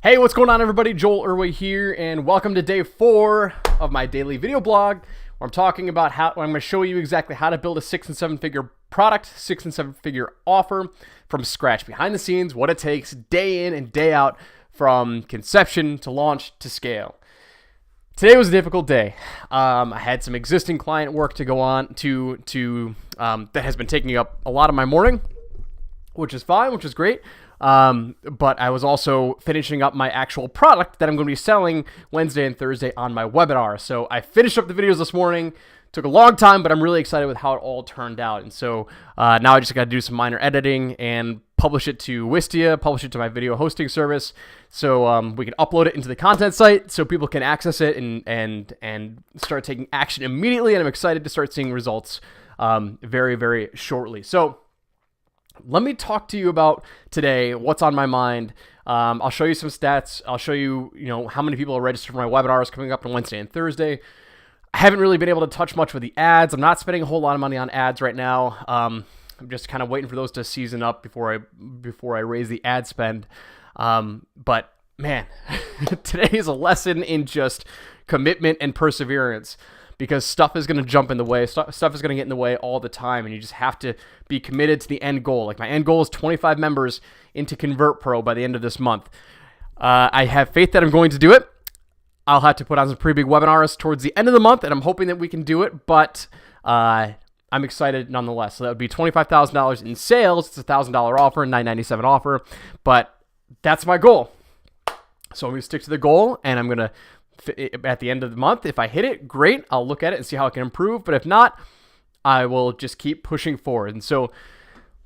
Hey, what's going on, everybody? Joel Irway here, and welcome to day 4 of my daily video blog, where I'm talking about I'm going to show you exactly how to build a 6- and 7-figure product, 6- and 7-figure offer from scratch, behind the scenes, what it takes day in and day out, from conception to launch to scale. Today was a difficult day. I had some existing client work to go on that has been taking up a lot of my morning, which is fine, which is great. But I was also finishing up my actual product that I'm going to be selling Wednesday and Thursday on my webinar. So I finished up the videos this morning. Took a long time, but I'm really excited with how it all turned out. And so now I just got to do some minor editing and publish it to Wistia, publish it to my video hosting service, so we can upload it into the content site so people can access it and start taking action immediately. And I'm excited to start seeing results very, very shortly. So let me talk to you about today, what's on my mind. I'll show you some stats. I'll show you, how many people are registered for my webinars coming up on Wednesday and Thursday. I haven't really been able to touch much with the ads. I'm not spending a whole lot of money on ads right now. I'm just kind of waiting for those to season up before I raise the ad spend. But man, today is a lesson in just commitment and perseverance, because stuff is going to jump in the way. Stuff is going to get in the way all the time, and you just have to be committed to the end goal. Like, my end goal is 25 members into ConvertPro by the end of this month. I have faith that I'm going to do it. I'll have to put on some pretty big webinars towards the end of the month, and I'm hoping that we can do it, but I'm excited nonetheless. So that would be $25,000 in sales. It's a $1,000 offer, $997 offer, but that's my goal. So I'm going to stick to the goal, and I'm going to, at the end of the month, if I hit it, great. I'll look at it and see how I can improve. But if not, I will just keep pushing forward. And so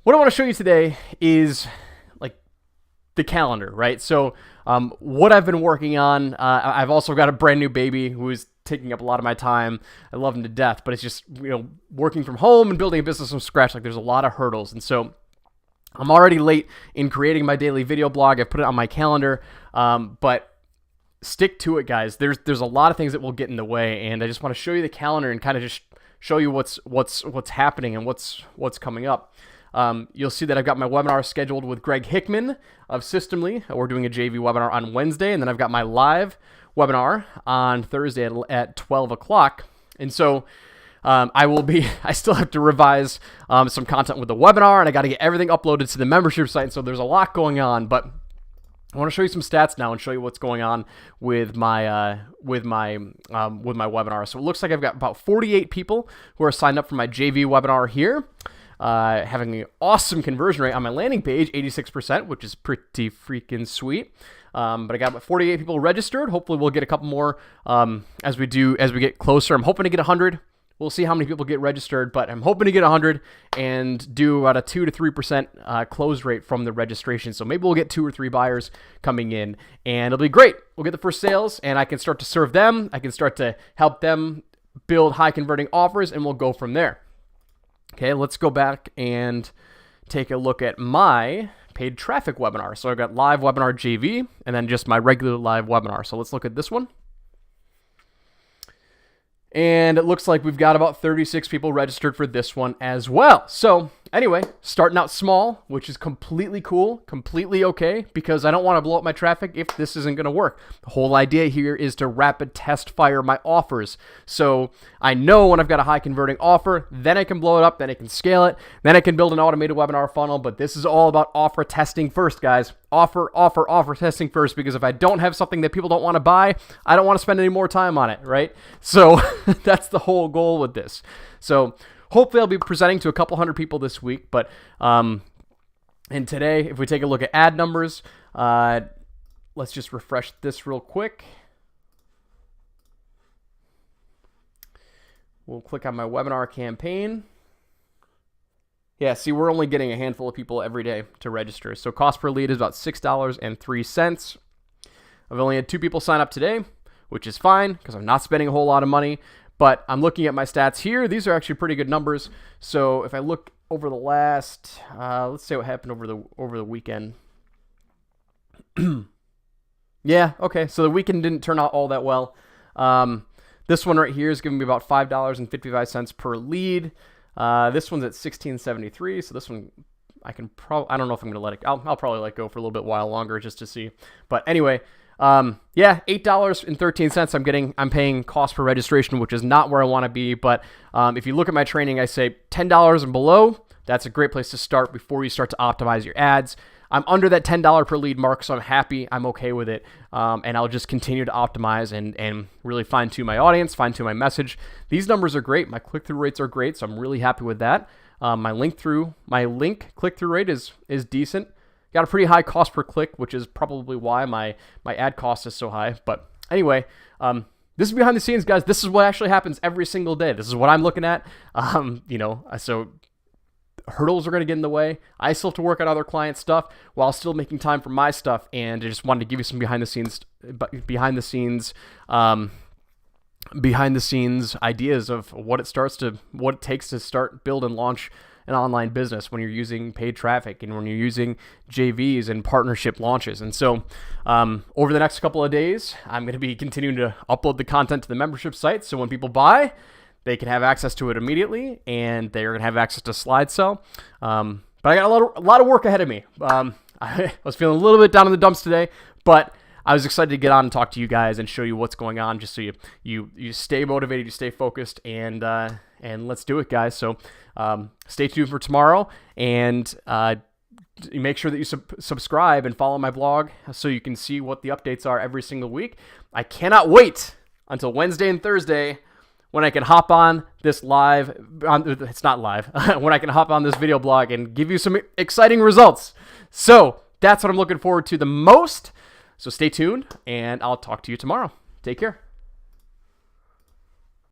what I want to show you today is like the calendar, right? So what I've been working on, I've also got a brand new baby who is taking up a lot of my time. I love him to death, but it's just, working from home and building a business from scratch. Like, there's a lot of hurdles. And so I'm already late in creating my daily video blog. I've put it on my calendar, but stick to it, guys. There's a lot of things that will get in the way, and I just want to show you the calendar and kind of just show you what's happening and what's coming up. You'll see that I've got my webinar scheduled with Greg Hickman of Systemly. We're doing a JV webinar on Wednesday, and then I've got my live webinar on Thursday at 12 o'clock. And so I still have to revise some content with the webinar, and I got to get everything uploaded to the membership site. And so there's a lot going on, but I want to show you some stats now and show you what's going on with my webinar. So it looks like I've got about 48 people who are signed up for my JV webinar here, having an awesome conversion rate on my landing page, 86%, which is pretty freaking sweet. But I got about 48 people registered. Hopefully we'll get a couple more as we get closer. I'm hoping to get 100. We'll see how many people get registered, but I'm hoping to get 100 and do about a 2 to 3% close rate from the registration. So maybe we'll get 2 or 3 buyers coming in, and it'll be great. We'll get the first sales, and I can start to serve them. I can start to help them build high converting offers, and we'll go from there. Okay, let's go back and take a look at my paid traffic webinar. So I've got live webinar JV and then just my regular live webinar. So let's look at this one. And it looks like we've got about 36 people registered for this one as well. So anyway, starting out small, which is completely cool, completely okay, because I don't want to blow up my traffic if this isn't going to work. The whole idea here is to rapid test fire my offers. So I know when I've got a high converting offer, then I can blow it up, then I can scale it, then I can build an automated webinar funnel. But this is all about offer testing first, guys. Offer testing first, because if I don't have something that people don't want to buy, I don't want to spend any more time on it, right? So that's the whole goal with this. So hopefully I'll be presenting to a couple hundred people this week, but and today, if we take a look at ad numbers, let's just refresh this real quick. We'll click on my webinar campaign. Yeah, see, we're only getting a handful of people every day to register. So cost per lead is about $6.03. I've only had 2 people sign up today, which is fine because I'm not spending a whole lot of money. But I'm looking at my stats here. These are actually pretty good numbers. So if I look over the last, let's say what happened over the weekend. Yeah, okay. So the weekend didn't turn out all that well. This one right here is giving me about $5.55 per lead. This one's at $16.73, so this one I don't know if I'm gonna let it. I'll probably let it go for a little bit while longer just to see. But anyway, yeah, $8.13. I'm paying cost per registration, which is not where I want to be. But if you look at my training, I say $10 and below. That's a great place to start before you start to optimize your ads. I'm under that $10 per lead mark, so I'm happy. I'm okay with it. And I'll just continue to optimize and really fine-tune my audience, fine-tune my message. These numbers are great. My click-through rates are great, so I'm really happy with that. My link click-through rate is decent. Got a pretty high cost per click, which is probably why my ad cost is so high. But anyway, this is behind the scenes, guys. This is what actually happens every single day. This is what I'm looking at. So hurdles are going to get in the way. I still have to work on other client stuff while still making time for my stuff. And I just wanted to give you some behind the scenes ideas of what it takes to start, build, and launch an online business when you're using paid traffic and when you're using JVs and partnership launches. And so over the next couple of days, I'm going to be continuing to upload the content to the membership site. So when people buy, they can have access to it immediately, and they're going to have access to SlideSell. But I got a lot of work ahead of me. I was feeling a little bit down in the dumps today, but I was excited to get on and talk to you guys and show you what's going on, just so you stay motivated, you stay focused, and let's do it, guys. So stay tuned for tomorrow, and make sure that you subscribe and follow my blog so you can see what the updates are every single week. I cannot wait until Wednesday and Thursday when I can hop on this live. It's not live. When I can hop on this video blog and give you some exciting results. So that's what I'm looking forward to the most. So stay tuned, and I'll talk to you tomorrow. Take care.